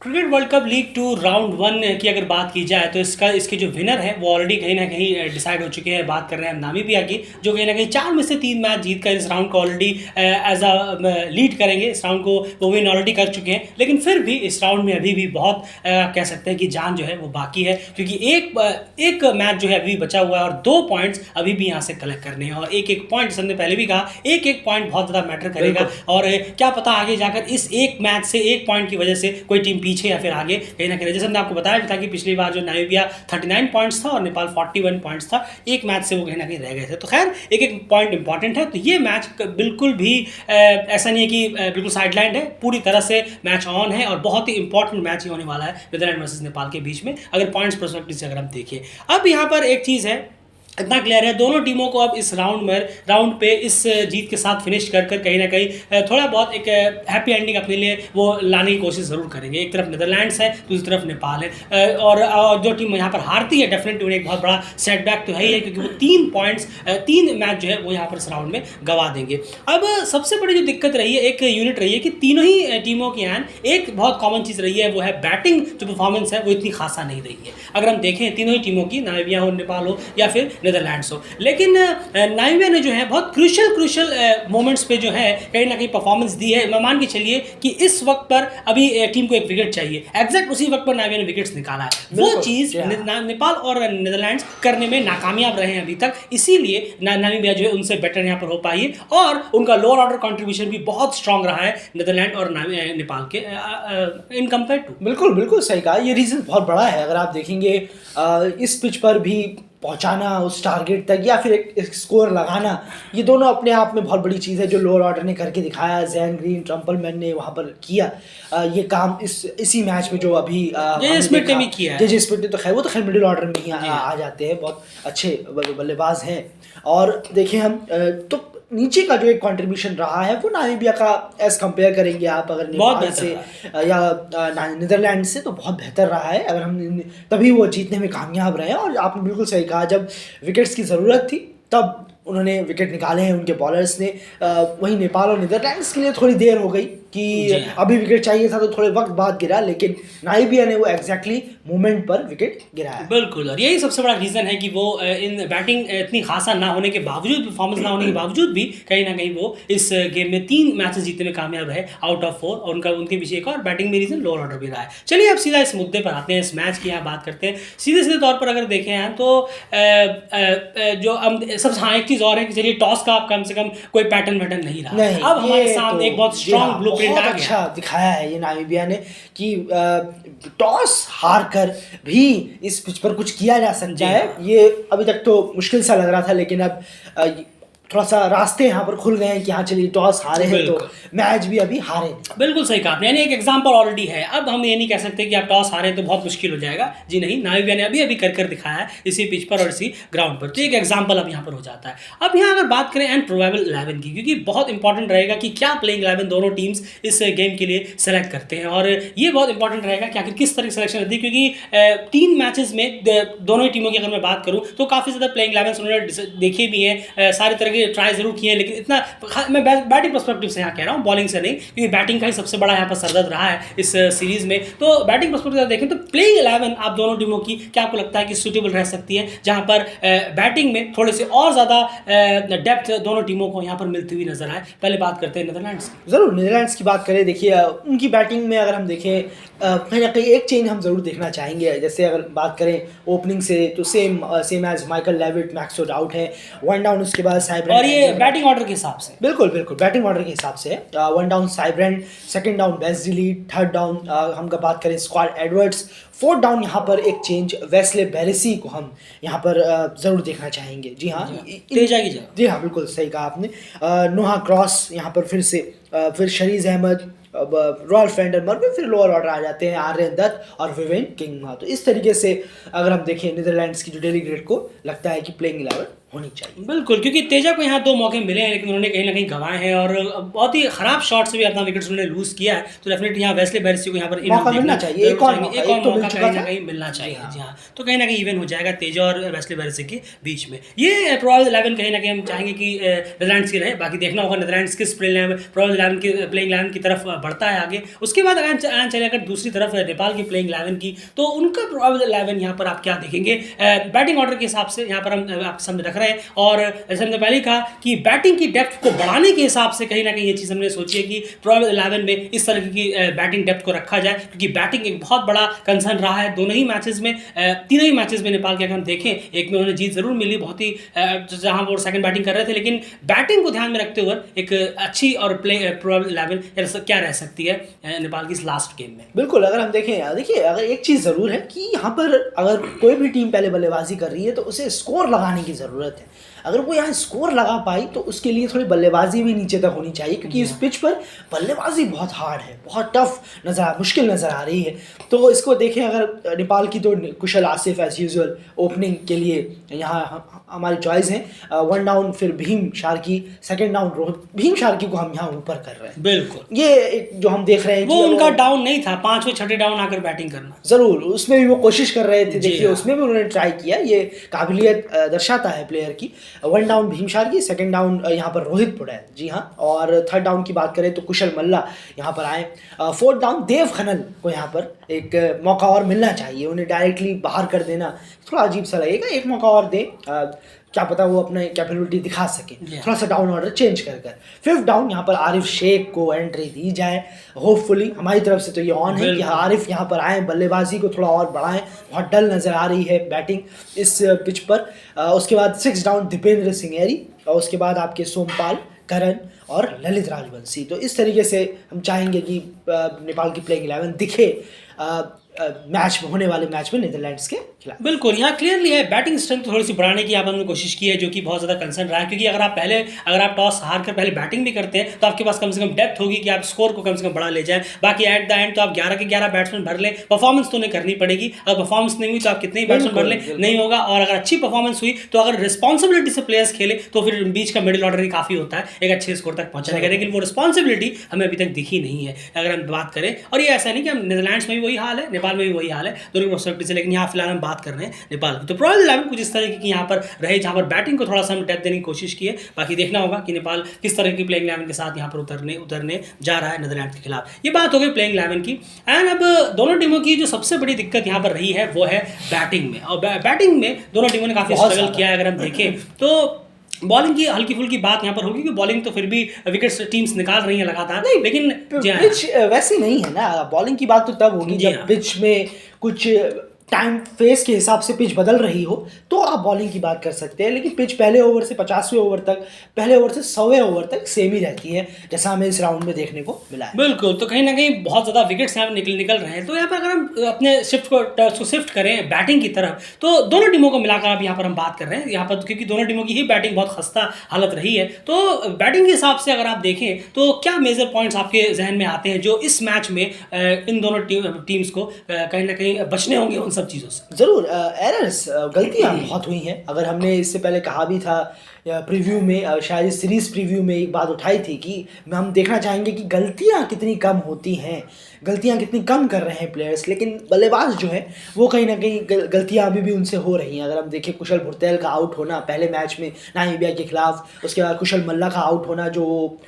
Cricket world cup league 2 round 1 की अगर बात की जाए तो इसके जो विनर है वो ऑलरेडी कहीं ना कहीं डिसाइड हो चुके हैं। बात कर रहे हैं हम नामीबिया की, जो कहीं ना कहीं 4 में से 3 मैच जीतकर इस राउंड को ऑलरेडी एज अ लीड करेंगे। इस राउंड को वो विन ऑलरेडी कर चुके हैं, लेकिन फिर भी इस राउंड में अभी भी बहुत कह सकते हैं कि जान जो है वो बाकी है, क्योंकि एक मैच जो है अभी बचा हुआ है और 2 पॉइंट्स अभी भी यहाँ से कलेक्ट करने हैं। और एक पॉइंट, हमने पहले भी कहा, एक पॉइंट बहुत ज़्यादा मैटर करेगा। और क्या पता आगे जाकर इस एक मैच से, एक पॉइंट की वजह से कोई टीम पीछे या फिर आगे कहीं ना कहीं। जैसे हमने आपको बताया था कि पिछली बार जो नामीबिया 39 पॉइंट्स था और नेपाल 41 पॉइंट्स था, एक मैच से वो कहीं ना कहीं रह गए थे। तो खैर एक पॉइंट इंपॉर्टेंट है। तो ये मैच बिल्कुल भी ऐसा नहीं है कि बिल्कुल साइडलाइंड है, पूरी तरह से मैच ऑन है और बहुत ही इंपॉर्टेंट मैच ही होने वाला है नीदरलैंड वर्सेस नेपाल के बीच में, अगर पॉइंट्स परस्पेक्टिव से अगर हम देखें। अब यहाँ पर एक चीज़ है, इतना क्लियर है, दोनों टीमों को अब इस राउंड पे इस जीत के साथ फिनिश कर कहीं ना कहीं थोड़ा बहुत एक हैप्पी एंडिंग अपने लिए वो लाने की कोशिश ज़रूर करेंगे। एक तरफ नीदरलैंड्स है, दूसरी तरफ नेपाल है। और जो टीम यहाँ पर हारती है डेफिनेटली उन्हें एक बहुत बड़ा सेटबैक तो है ही है, क्योंकि वो 3 मैच जो है वो यहाँ पर इस राउंड में गंवा देंगे। अब सबसे बड़ी जो दिक्कत रही है, एक यूनिट रही है कि तीनों ही टीमों की यहाँ एक बहुत कॉमन चीज़ रही है, वो है बैटिंग जो परफॉर्मेंस है वो इतनी खासा नहीं रही है। अगर हम देखें तीनों ही टीमों की, नामीबिया हो, नेपाल हो या फिर नीदरलैंड्स हो, लेकिन नामीबिया ने जो है बहुत क्रूशल मोमेंट्स पे जो है कहीं ना कहीं परफॉर्मेंस दी है। मैं मान के चलिए कि इस वक्त पर अभी टीम को एक विकेट चाहिए, एग्जैक्ट उसी वक्त पर नामीबिया ने विकेट्स निकाला है। वो चीज़ नेपाल और नीदरलैंड्स करने में नाकामयाब रहे हैं अभी तक, इसीलिए नामीबिया जो है उनसे बेटर यहाँ पर हो पाई है और उनका लोअर ऑर्डर कंट्रीब्यूशन भी बहुत स्ट्रांग रहा है नीदरलैंड और नेपाल के इन कंपेयर टू। बिल्कुल बिल्कुल सही कहा, ये रीज़न बहुत बड़ा है। अगर आप देखेंगे इस पिच पर भी पहुंचाना उस टारगेट तक या फिर एक स्कोर लगाना, ये दोनों अपने आप में बहुत बड़ी चीज़ है जो लोअर ऑर्डर ने करके दिखाया। जैन ग्रीन, ट्रम्पलमैन ने वहाँ पर किया ये काम इसी मैच में, जो अभी स्मिथ ने भी किया है। स्मिथ ने तो खैर, वो तो खैर मिडिल ऑर्डर में ही आ जाते हैं, बहुत अच्छे बल्लेबाज हैं। और देखें हम तो नीचे का जो एक कंट्रीब्यूशन रहा है वो नामीबिया का एज कंपेयर करेंगे आप अगर नेपाल से या नीदरलैंड से, तो बहुत बेहतर रहा है। अगर हम तभी वो जीतने में कामयाब रहे। और आपने बिल्कुल सही कहा, जब विकेट्स की ज़रूरत थी तब उन्होंने विकेट निकाले हैं उनके बॉलर्स ने। वहीं नेपाल और नीदरलैंड्स के लिए थोड़ी देर हो गई कि अभी विकेट चाहिए था तो थोड़े वक्त बाद गिरा, लेकिन नामीबिया ने वो एग्जैक्टली मोमेंट पर विकेट गिराया। बिल्कुल, और यही सबसे बड़ा रीज़न है कि वो इन बैटिंग इतनी खासा ना होने के बावजूद, परफॉर्मेंस ना होने के बावजूद भी कहीं ना कहीं वो इस गेम में 3 मैचेस जीतने में कामयाब रहे आउट ऑफ 4। और उनके पीछे एक और बैटिंग में रीज़न लोअर ऑर्डर भी रहा है। चलिए अब सीधा इस मुद्दे पर आते हैं, इस मैच की यहाँ बात करते हैं। सीधे तौर पर अगर देखें हैं तो जो हम सब, हाँ एक चीज़ और है कि चलिए टॉस का कम से कम कोई पैटर्न नहीं रहा। अब हमारे सामने एक बहुत स्ट्रॉन्ग ब्लूप्रिंट आ गया। अच्छा दिखाया है ये नामीबिया ने कि टॉस हार कर भी इस पिच पर कुछ किया जा सकता है। ये अभी तक तो मुश्किल सा लग रहा था, लेकिन अब थोड़ा सा रास्ते यहाँ पर खुल गए हैं कि हाँ चलिए टॉस हारे हैं तो मैच भी अभी हारे। बिल्कुल सही कहा आपने, यानी एक एग्जांपल ऑलरेडी है। अब हम ये नहीं कह सकते कि आप टॉस हारे तो बहुत मुश्किल हो जाएगा, जी नहीं, नामीबिया ने अभी कर दिखाया है इसी पिच पर और इसी ग्राउंड पर, तो एक एग्जांपल अब यहाँ पर हो जाता है। अब यहाँ अगर बात करें एंड प्रोबेबल 11 की, क्योंकि बहुत इंपॉर्टेंट रहेगा कि क्या प्लेइंग 11 दोनों टीम्स इस गेम के लिए सेलेक्ट करते हैं, और ये बहुत इंपॉर्टेंट रहेगा कि आखिर किस तरह की सिलेक्शन रहती है, क्योंकि 3 मैचेस में दोनों ही टीमों की अगर मैं बात करूँ तो काफ़ी ज़्यादा प्लेइंग 11 उन्होंने देखे भी हैं, सारी तरह के ट्राई जरूर किए हैं, लेकिन इतना मैं बैटिंग पर्सपेक्टिव से यहाँ कह रहा हूँ, बॉलिंग से नहीं, क्योंकि बैटिंग का ही सबसे बड़ा यहाँ पर सरदर्द रहा है इस सीरीज में। तो बैटिंग पर्सपेक्टिव से देखें तो प्लेइंग 11 आप दोनों टीमों की क्या आपको लगता है कि सूटेबल रह सकती है, जहाँ पर बैटिंग में थोड़े से और ज़्यादा डेप्थ दोनों टीमों को यहाँ पर मिलती हुई नजर आए। पहले बात करते हैं नीदरलैंड्स की। ज़रूर नीदरलैंड्स की बात करें, देखिए उनकी बैटिंग में अगर हम देखें कहीं ना कहीं एक चेंज हम ज़रूर देखना चाहेंगे। जैसे अगर बात करें ओपनिंग से तो same as Michael Levitt, Max out है, 1 डाउन उसके बाद साइब्रेंट, और ये बैटिंग ऑर्डर के हिसाब से बिल्कुल बैटिंग ऑर्डर के हिसाब से 1 डाउन साइब्रेंट, 2nd डाउन बेस्जिली, 3rd डाउन हम बात करें स्कॉट एडवर्ड्स, 4th डाउन यहाँ पर एक चेंज वेस्ले बेरेसी को हम यहाँ पर ज़रूर देखना चाहेंगे। जी हाँ, तेजा की जगह, जी हाँ बिल्कुल सही कहा आपने। नोहा क्रॉस यहाँ पर फिर से, फिर शरीज अहमद, रॉल्फ वेंडरमर्क, फिर लोअर ऑर्डर आ जाते हैं आर्यन दत्त और विवेन किंगमा। तो इस तरीके से अगर हम देखें नीदरलैंड्स की जो डेली ग्रेड को लगता है कि प्लेइंग 11 होनी चाहिए। बिल्कुल, क्योंकि तेजा को यहाँ 2 मौके मिले हैं, लेकिन उन्होंने कहीं न कहीं गँवाए हैं और बहुत ही खराब शॉट से भी अपना विकेट्स उन्होंने लूज़ किया है। तो डेफ़िनेटली यहाँ वेस्ले बैरिस्टो को यहाँ पर मौका मिलना चाहिए, एक और एक तो और मिल मौका चुका कहीं न था। कहीं मिलना चाहिए। हाँ। जी हाँ, तो कहीं न कहीं इवन हो जाएगा तेजा और वेस्ले बैरिस्टो के बीच में। ये प्रोबेबल 11 कहीं न कहीं हम चाहेंगे कि नीदरलैंड्स की रहे। बाकी देखना होगा नीदरलैंड्स किस प्रोबेबल 11 की प्लेइंग 11 की तरफ बढ़ता है आगे। उसके बाद अगर चले अगर दूसरी तरफ नेपाल की प्लेइंग 11 की, तो उनका प्रोबेबल 11 यहाँ पर आप क्या देखेंगे? बैटिंग ऑर्डर के हिसाब से यहाँ पर हम आपके सामने रख रहे हैं और जैसे हमने पहले ही कहा कि बैटिंग की डेप्थ को बढ़ाने के हिसाब से कहीं न कहीं ये चीज़ हमने सोची है कि प्रोबेबल 11 में इस तरह की बैटिंग डेप्थ को रखा जाए, क्योंकि बैटिंग एक बहुत बड़ा कंसर्न रहा है दोनों ही मैचेस में। तीनों ही मैचेस में नेपाल के अगर हम देखें, एक में उन्हें जीत ज़रूर मिली, बहुत ही जहाँ वो सेकंड बैटिंग कर रहे थे, लेकिन बैटिंग को ध्यान में रखते हुए एक अच्छी और प्रोबेबल 11 क्या रह सकती है नेपाल की इस लास्ट गेम में। बिल्कुल, अगर हम देखें, देखिए अगर एक चीज़ ज़रूर है कि यहाँ पर अगर कोई भी टीम पहले बल्लेबाजी कर रही है तो उसे स्कोर लगाने की ज़रूरत है। अगर वो यहाँ स्कोर लगा पाई तो उसके लिए थोड़ी बल्लेबाजी भी नीचे तक होनी चाहिए, क्योंकि इस पिच पर बल्लेबाजी बहुत हार्ड है, बहुत टफ मुश्किल नज़र आ रही है। तो इसको देखें, अगर नेपाल की तो कुशल आसिफ एज यूजुअल ओपनिंग के लिए यहाँ हमारी चॉइस है। 1 डाउन फिर Bhim Sharky, second down Rohit, Bhim Sharky को हम यहाँ ऊपर कर रहे हैं। बिल्कुल, ये एक जो हम देख रहे हैं वो उनका डाउन नहीं था, 5वें 6ठे डाउन आकर बैटिंग करना। ज़रूर, उसमें भी वो कोशिश कर रहे थे। देखिए हाँ। उसमें भी उन्होंने ट्राई किया, ये काबिलियत दर्शाता है प्लेयर की। 1 down Bhim Sharky, second down यहाँ पर रोहित पुड़ैल, जी हाँ। और थर्ड डाउन की बात करें तो कुशल मल्ला यहाँ पर आए। 4th डाउन देव खनल को यहाँ पर एक मौका और मिलना चाहिए। उन्हें डायरेक्टली बाहर कर देना थोड़ा अजीब सा लगेगा, एक मौका और दें, क्या पता वो अपने कैपेबिलिटी दिखा सके, थोड़ा सा डाउन ऑर्डर चेंज कर कर। 5th डाउन यहाँ पर आरिफ शेख को एंट्री दी जाए। होपफुली हमारी तरफ से तो ये ऑन है कि आरिफ यहाँ पर आए, बल्लेबाजी को थोड़ा और बढ़ाएं। बहुत डल नज़र आ रही है बैटिंग इस पिच पर। उसके बाद 6th डाउन दीपेंद्र सिंगेरी, और उसके बाद आपके सोमपाल, करण और ललित राजवंशी। तो इस तरीके से हम चाहेंगे कि नेपाल की प्लेइंग 11 दिखे मैच में, होने वाले मैच में नीदरलैंड्स के खिलाफ। बिल्कुल, यहाँ क्लियरली है बैटिंग स्ट्रेंथ थोड़ी सी बढ़ाने की हमने कोशिश की है, जो कि बहुत ज़्यादा कंसर्न रहा है, क्योंकि अगर आप टॉस हार कर पहले बैटिंग भी करते हैं तो आपके पास कम से कम डेप्थ होगी कि आप स्कोर को कम से कम बढ़ा ले जाएं। बाकी एट द एंड तो आप 11 के 11 बैट्समैन भर लें, परफॉर्मेंस तो उन्हें करनी पड़ेगी। अगर परफॉर्मेंस नहीं हुई तो आप कितने ही बैट्समैन भर लें, नहीं होगा। और अगर अच्छी परफॉर्मेंस हुई तो अगर रिस्पॉन्सिबिलिटी से प्लेयर्स खेले तो फिर बीच का मिडिल ऑर्डर ही काफ़ी होता है एक अच्छे स्कोर तक पहुँचाने का, लेकिन वो रिस्पॉन्सिबिलिटी हमें अभी तक दिखी नहीं है अगर हम बात करें। और ये ऐसा नहीं कि हम नीदरलैंड्स में भी वही हाल है, नेपाल में भी वही हाल है, दोनों पर्सपेक्टिव से, लेकिन यहाँ फिलहाल हम बात कर रहे हैं नेपाल की। तो प्रोबेबल 11 कुछ इस तरह की यहाँ पर रहे, जहाँ पर बैटिंग को थोड़ा सा हम डेप्थ देने की कोशिश की है। बाकी देखना होगा कि नेपाल किस तरह की प्लेइंग 11 के साथ यहाँ पर उतरने जा रहा है नीदरलैंड्स के खिलाफ। ये बात हो गई प्लेइंग 11 की। एंड अब दोनों टीमों की जो सबसे बड़ी दिक्कत यहाँ पर रही है वो है बैटिंग में, और बैटिंग में दोनों टीमों ने काफ़ी स्ट्रगल किया है। अगर हम देखें तो बॉलिंग की हल्की फुल्की बात यहाँ पर होगी कि बॉलिंग तो फिर भी विकेट्स टीम्स निकाल रही हैं लगातार, लेकिन पिच वैसी नहीं है ना। बॉलिंग की बात तो तब होगी जब पिच में कुछ टाइम फेस के हिसाब से पिच बदल रही हो तो आप बॉलिंग की बात कर सकते हैं, लेकिन पिच पहले ओवर से 50वें ओवर तक, पहले ओवर से 100वें ओवर तक सेम ही रहती है, जैसा हमें इस राउंड में देखने को मिला है। बिल्कुल, तो कहीं ना कहीं बहुत ज़्यादा विकेट्स यहाँ निकल रहे हैं। तो यहाँ पर अगर हम अपने शिफ्ट करें बैटिंग की तरफ, तो दोनों टीमों को मिलाकर अब यहाँ पर हम बात कर रहे हैं यहाँ पर, क्योंकि दोनों टीमों की ही बैटिंग बहुत खस्ता हालत रही है। तो बैटिंग के हिसाब से अगर आप देखें तो क्या मेजर पॉइंट्स आपके जहन में आते हैं जो इस मैच में इन दोनों टीम्स को कहीं ना कहीं बचने होंगे उन सब चीज़ों से? ज़रूर, एरर्स, गलतियाँ बहुत हुई हैं। अगर हमने इससे पहले कहा भी था प्रीव्यू में, शायद इस सीरीज़ प्रीव्यू में एक बात उठाई थी कि हम देखना चाहेंगे कि गलतियाँ कितनी कम होती हैं, गलतियाँ कितनी कम कर रहे हैं प्लेयर्स, लेकिन बल्लेबाज जो है वो कहीं ना कहीं गलतियाँ अभी भी उनसे हो रही हैं। अगर हम देखें कुशल भुरतेल का आउट होना पहले मैच में नामीबिया के खिलाफ, उसके बाद कुशल मल्ला का आउट होना जो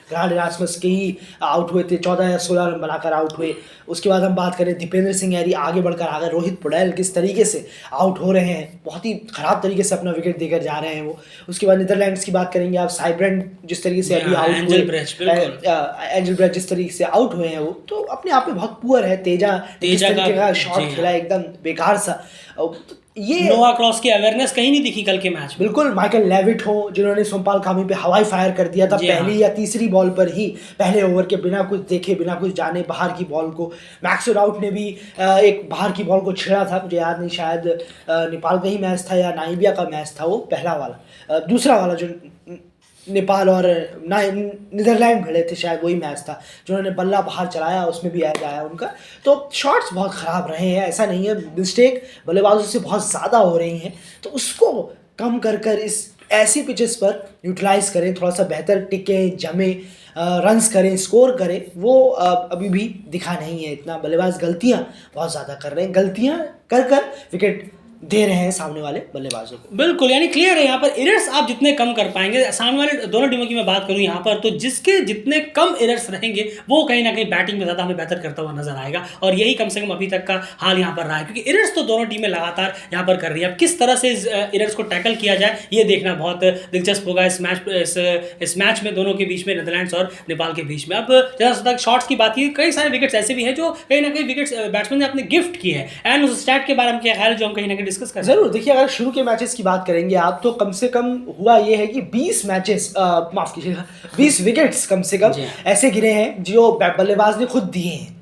ग्रांड इरास्मस के ही आउट हुए थे, 14 या 16 रन बनाकर आउट हुए। उसके बाद हम बात करें दीपेंद्र सिंगेरी आगे बढ़कर आ गए, रोहित पुड़ैल किस तरीके से आउट हो रहे हैं, बहुत ही ख़राब तरीके से अपना विकेट देकर जा रहे हैं वो। उसके बाद नीदरलैंड्स की बात करेंगे आप, साइब्रेंट जिस तरीके से अभी आउट हुए, एंजल ब्रेच जिस तरीके से आउट हुए हैं वो तो अपने आप में बहुत पुअर है। तेजा किस तरीके का शॉट खेला, एकदम बेकार सा। ये नोवा क्रॉस की अवेयरनेस कहीं नहीं दिखी कल के मैच में। बिल्कुल, माइकल लेविट हो जिन्होंने सोमपाल कामी पे हवाई फायर कर दिया था पहली या तीसरी बॉल पर ही, पहले ओवर के बिना कुछ देखे बिना कुछ जाने बाहर की बॉल को। मैक्स राउट ने भी एक बाहर की बॉल को छेड़ा था, मुझे याद नहीं, शायद नेपाल का ही मैच था या नामीबिया का मैच था वो, पहला वाला, दूसरा वाला जो नेपाल और नीदरलैंड भिड़े थे शायद वही मैच था, जिन्होंने बल्ला बाहर चलाया, उसमें भी एज आया उनका। तो शॉट्स बहुत ख़राब रहे हैं, ऐसा नहीं है, मिस्टेक बल्लेबाजों से बहुत ज़्यादा हो रही हैं, तो उसको कम कर इस ऐसी पिचेस पर यूटिलाइज करें, थोड़ा सा बेहतर टिकें, जमे, रन्स करें, स्कोर करें, वो अभी भी दिखा नहीं है इतना। बल्लेबाज गलतियां बहुत ज़्यादा कर रहे हैं, गलतियां कर कर विकेट दे रहे हैं सामने वाले बल्लेबाजों को। बिल्कुल, यानी क्लियर है यहाँ पर एरर्स आप जितने कम कर पाएंगे, सामने वाले दोनों टीमों की मैं बात करूँ यहाँ पर, तो जिसके जितने कम एरर्स रहेंगे वो कहीं ना कहीं बैटिंग में ज़्यादा हमें बेहतर करता हुआ नजर आएगा। और यही कम से कम अभी तक का हाल यहाँ पर रहा है, क्योंकि एरर्स तो दोनों टीमें लगातार यहाँ पर कर रही है। अब किस तरह से इस एरर्स को टैकल किया जाए ये देखना बहुत दिलचस्प होगा इस मैच में, दोनों के बीच में, नीदरलैंड्स और नेपाल के बीच में। अब जहाँ तक शॉट्स की बात की, कई सारे विकेट्स ऐसे भी हैं जो कहीं ना कहीं विकेट्स बैट्समैन ने अपने गिफ्ट किए हैं, एंड उस स्टैट के बारे में क्या ख्याल है जो हम कहीं ना कहीं डिस्कस कर जरूर। देखिए, अगर शुरू के मैचेस की बात करेंगे आप, तो कम से कम हुआ ये है कि 20 मैचेस, माफ कीजिएगा, 20 विकेट्स कम से कम ऐसे गिरे हैं जो बल्लेबाज ने खुद दिए हैं,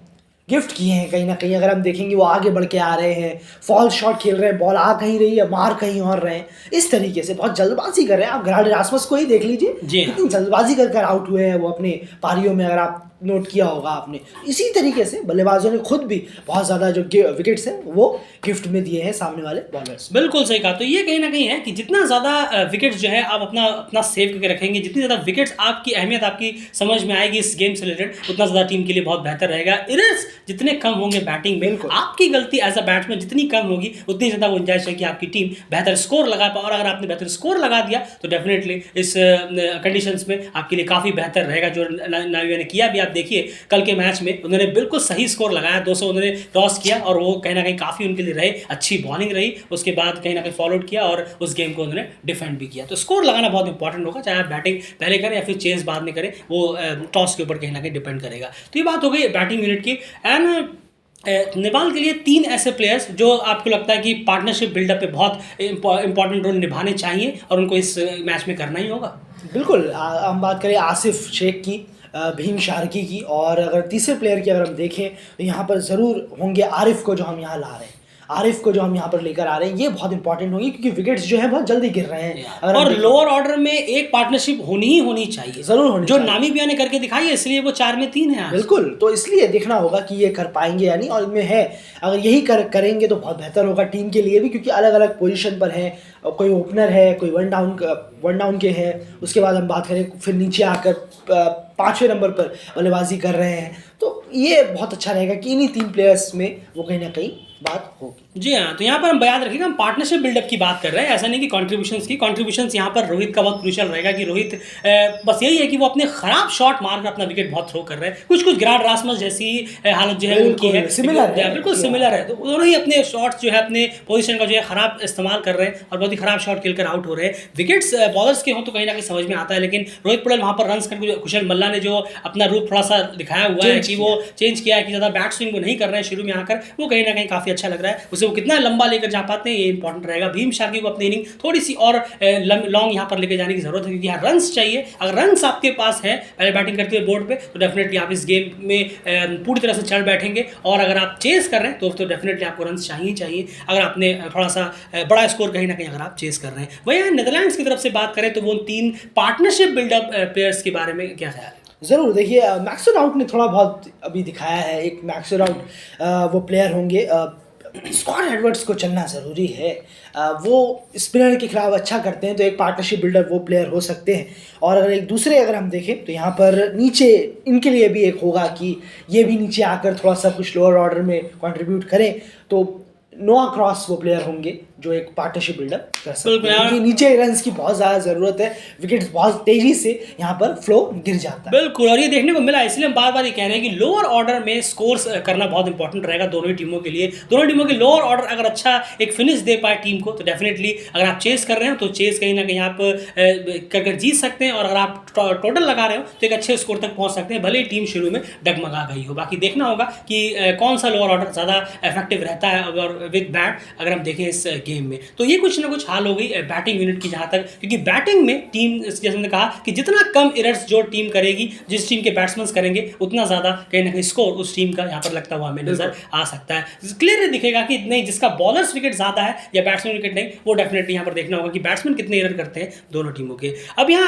गिफ्ट किए हैं कहीं ना कहीं। अगर हम देखेंगे वो आगे बढ़ के आ रहे हैं, फॉल शॉट खेल रहे हैं, बॉल आ कहीं रही है, मार कहीं और रहे हैं, इस तरीके से बहुत जल्दबाजी कर रहे हैं। आप ग्राड रासमस को ही देख लीजिए, कितनी जल्दबाजी कर आउट हुए हैं वो अपने पारियों में, अगर आप नोट किया होगा आपने। इसी तरीके से बल्लेबाजों ने खुद भी बहुत ज़्यादा जो विकेट्स हैं वो गिफ्ट में दिए हैं सामने वाले बॉलर्स। बिल्कुल सही कहा। तो ये कहीं ना कहीं है कि जितना ज़्यादा विकेट्स जो है आप अपना सेव करके रखेंगे, जितनी ज़्यादा विकेट्स आपकी अहमियत आपकी समझ में आएगी इस गेम से रिलेटेड, उतना ज़्यादा टीम के लिए बहुत बेहतर रहेगा। एरर्स जितने कम होंगे बैटिंग में, आपकी गलती एज अ बैट्समैन जितनी कम होगी, उतनी ज़्यादा गुंजाइश है कि आपकी टीम बेहतर स्कोर लगा पाए। और अगर आपने बेहतर स्कोर लगा दिया तो डेफिनेटली इस कंडीशंस में आपके लिए काफ़ी बेहतर रहेगा। जो नामीबिया ने किया भी, आप देखिए कल के मैच में उन्होंने बिल्कुल सही स्कोर लगाया, 200 उन्होंने क्रॉस किया, और वो कहीं ना कहीं काफ़ी उनके लिए रहे, अच्छी बॉलिंग रही, उसके बाद कहीं ना कहीं फॉलो किया और उस गेम को उन्होंने डिफेंड भी किया। तो स्कोर लगाना बहुत इंपॉर्टेंट होगा, चाहे आप बैटिंग पहले करें या फिर चेस बाद में करें, वो टॉस के ऊपर कहीं ना कहीं डिपेंड करेगा। तो ये बात हो गई बैटिंग यूनिट की। एंड नेपाल के लिए 3 ऐसे प्लेयर्स जो आपको लगता है कि पार्टनरशिप बिल्डअप पे बहुत इंपॉर्टेंट रोल निभाने चाहिए और उनको इस मैच में करना ही होगा। बिल्कुल, हम बात करें आसिफ शेख की, भीम शार्की की, और अगर तीसरे प्लेयर की अगर हम देखें तो यहाँ पर ज़रूर होंगे आरिफ को, जो हम यहाँ ला रहे हैं, आरिफ को जो हम यहाँ पर लेकर आ रहे हैं, ये बहुत इंपॉर्टेंट होगी क्योंकि विकेट्स जो है बहुत जल्दी गिर रहे हैं। और लोअर ऑर्डर में एक पार्टनरशिप होनी चाहिए, जरूर होनी जो नामीबिया ने करके दिखाई है, इसलिए वो 4 में 3 है। बिल्कुल, तो इसलिए देखना होगा कि ये कर पाएंगे या नहीं, और इनमें है, अगर यही करेंगे तो बहुत बेहतर होगा टीम के लिए भी, क्योंकि अलग अलग पोजीशन पर है, कोई ओपनर है, कोई वन डाउन के हैं, उसके बाद हम बात करें फिर नीचे आकर 5वें नंबर पर बल्लेबाजी कर रहे हैं। तो ये बहुत अच्छा रहेगा कि इन्हीं 3 प्लेयर्स में वो कहीं ना कहीं बात होगी। जी हाँ, तो यहाँ पर हम याद रखिएगा, हम पार्टनरशिप बिल्डअप की बात कर रहे हैं, ऐसा नहीं कि कॉन्ट्रीब्यूशंस यहाँ पर रोहित का बहुत क्रूशियल रहेगा कि रोहित बस यही है कि वो अपने खराब शॉट मारकर अपना विकेट बहुत थ्रो कर रहे हैं। कुछ ग्रांड रासमस जैसी हालत जो है उनकी है, बिल्कुल सिमिलर है। तो दोनों ही अपने शॉट्स जो है अपने पोजीशन का जो है खराब इस्तेमाल कर रहे हैं और बहुत ही खराब शॉट खेलकर आउट हो रहे हैं। विकेट्स बॉलर्स के हों तो कहीं ना कहीं समझ में आता है, लेकिन रोहित पटेल वहाँ पर रन्स करके, कुशल मल्ला ने जो अपना रूप थोड़ा सा दिखाया हुआ है कि वो चेंज किया है कि ज़्यादा बैट स्विंग वो नहीं कर रहे हैं शुरू में आकर, वो कहीं ना कहीं काफ़ी अच्छा लग रहा है। उसे वो कितना लंबा लेकर जा पाते हैं ये इंपॉर्टेंट रहेगा। भीम शार्की को अपनी इनिंग थोड़ी सी और लॉन्ग यहाँ पर लेकर जाने की जरूरत है, क्योंकि यहाँ रन्स चाहिए। अगर रन्स आपके पास है पहले बैटिंग करते हुए बोर्ड पे, तो डेफिनेटली आप इस गेम में पूरी तरह से चढ़ बैठेंगे। और अगर आप चेस कर रहे हैं तो डेफिनेटली आपको रन्स चाहिए। अगर आपने थोड़ा सा बड़ा स्कोर कहीं ना कहीं अगर आप चेस कर रहे हैं। वहीं नीदरलैंड्स की तरफ से बात करें तो वो 3 पार्टनरशिप बिल्डअप प्लेयर्स के बारे में क्या ख्याल है? ज़रूर, देखिए मैक्सवेल आउट ने थोड़ा बहुत अभी दिखाया है, एक मैक्सवेल आउट वो प्लेयर होंगे। स्कॉट एडवर्ड्स को चलना ज़रूरी है, वो स्पिनर के खिलाफ अच्छा करते हैं, तो एक पार्टनरशिप बिल्डर वो प्लेयर हो सकते हैं। और अगर एक दूसरे अगर हम देखें तो यहाँ पर नीचे इनके लिए भी एक होगा कि ये भी नीचे आकर थोड़ा सा कुछ लोअर ऑर्डर में कंट्रीब्यूट करें, तो नोआ क्रॉस वो प्लेयर होंगे जो एक पार्टनरशिप बिल्डअप कर सकते हैं, क्योंकि नीचे रन्स की बहुत ज़्यादा ज़रूरत है, विकेट्स बहुत तेज़ी से यहाँ पर फ्लो गिर जाता है। बिल्कुल, और ये देखने को मिला, इसलिए हम बार बार ये कह रहे हैं कि लोअर ऑर्डर में स्कोर्स करना बहुत इंपॉर्टेंट रहेगा दोनों ही टीमों के लिए। दोनों टीमों के लोअर ऑर्डर अगर अच्छा एक फिनिश दे पाए टीम को, तो डेफिनेटली अगर आप चेस कर रहे हो तो चेस कहीं ना कहीं आप कर जीत सकते हैं, और अगर आप टोटल लगा रहे हो तो एक अच्छे स्कोर तक पहुँच सकते हैं, भले ही टीम शुरू में डगमगा गई हो। बाकी देखना होगा कि कौन सा लोअर ऑर्डर ज़्यादा इफेक्टिव रहता है और विद बैट अगर हम देखें इस गेम में। तो ये कुछ ना कुछ हाल हो गई बैटिंग यूनिट की, जहाँ तक, क्योंकि बैटिंग में टीम, जैसे हमने कहा कि जितना कम एरर्स जो टीम करेगी, जिस टीम के बैट्समैन करेंगे, उतना ज़्यादा कहीं ना कहीं स्कोर उस टीम का यहाँ पर लगता हुआ हमें नजर आ सकता है। क्लियरली दिखेगा कि नहीं, जिसका बॉलर्स विकेट ज़्यादा है या बैट्समैन विकेट नहीं, वो डेफिनेटली यहाँ पर देखना होगा कि बैट्समैन कितने एरर करते हैं दोनों टीमों के। अब यहाँ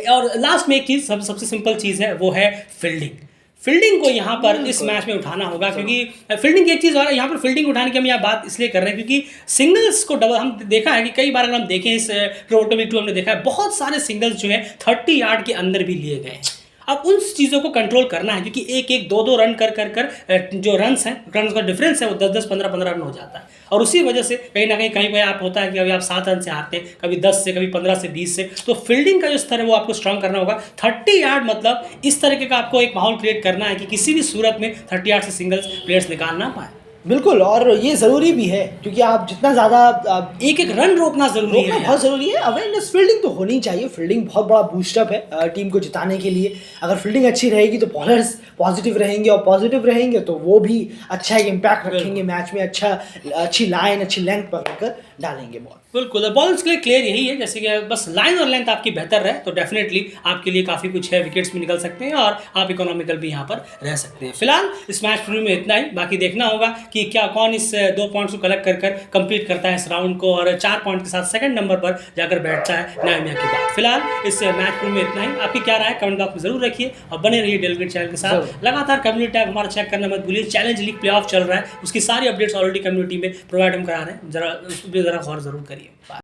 और लास्ट में एक चीज़ सबसे सिंपल चीज़ है, वो है फील्डिंग। फील्डिंग को यहाँ पर इस मैच में उठाना होगा, क्योंकि फील्डिंग की एक चीज़ और है, यहाँ पर फील्डिंग उठाने की हम यहाँ बात इसलिए कर रहे हैं क्योंकि सिंगल्स को डबल हम देखा है कि कई बार अगर हम देखें इस टोरंटो वीक 2 हमने देखा है बहुत सारे सिंगल्स जो है 30 यार्ड के अंदर भी लिए गए हैं। अब उन चीज़ों को कंट्रोल करना है क्योंकि एक एक दो दो रन कर जो रन्स हैं, रन का डिफरेंस है वो 10-10 15-15 रन हो जाता है, और उसी वजह से कहीं ना कहीं पे आप होता है कि अभी आप 7 रन से हारते हैं, कभी 10 से, कभी 15 से, 20 से। तो फील्डिंग का जो स्तर है वो आपको स्ट्रांग करना होगा। 30 यार्ड मतलब इस तरीके का आपको एक माहौल क्रिएट करना है कि किसी भी सूरत में 30 यार्ड से सिंगल्स प्लेयर्स निकाल ना पाए। बिल्कुल, और ये ज़रूरी भी है क्योंकि आप जितना ज़्यादा एक एक रन रोकना ज़रूरी है, बहुत ज़रूरी है। अवेयरनेस फील्डिंग तो होनी चाहिए, फील्डिंग बहुत बड़ा बूस्टअप है टीम को जिताने के लिए। अगर फील्डिंग अच्छी रहेगी तो बॉलर्स पॉजिटिव रहेंगे, और पॉजिटिव रहेंगे तो वो भी अच्छा एक इम्पैक्ट रखेंगे मैच में, अच्छी लाइन, अच्छी लेंथ पकड़कर डालेंगे बॉल। बिल्कुल, बॉल्स के लिए क्लियर यही है, जैसे कि बस लाइन और लेंथ आपकी बेहतर रहे तो डेफिनेटली आपके लिए काफ़ी कुछ है, विकेट्स भी निकल सकते हैं और आप इकोनॉमिकल भी यहाँ पर रह सकते हैं। फिलहाल इस मैच प्रीव्यू में इतना ही, बाकी देखना होगा कि क्या कौन इस 2 पॉइंट्स को कलेक्ट कर कंप्लीट करता है इस राउंड को, और 4 पॉइंट के साथ सेकंड नंबर पर जाकर बैठता है नामिबिया के बाद। फिलहाल इस मैच प्रीव्यू में इतना ही, आपकी क्या राय कमेंट बॉक्स में जरूर रखिए और बने रहिए डेलगेट चैनल के साथ। लगातार कम्युनिटी टैब हमारा चेक करना मत भूलिए। चैलेंज लीग प्ले ऑफ चल रहा है, उसकी सारी अपडेट्स ऑलरेडी कम्युनिटी में प्रोवाइड हम करा रहे हैं, जरा उस पर जरा गौर जरूर करिए।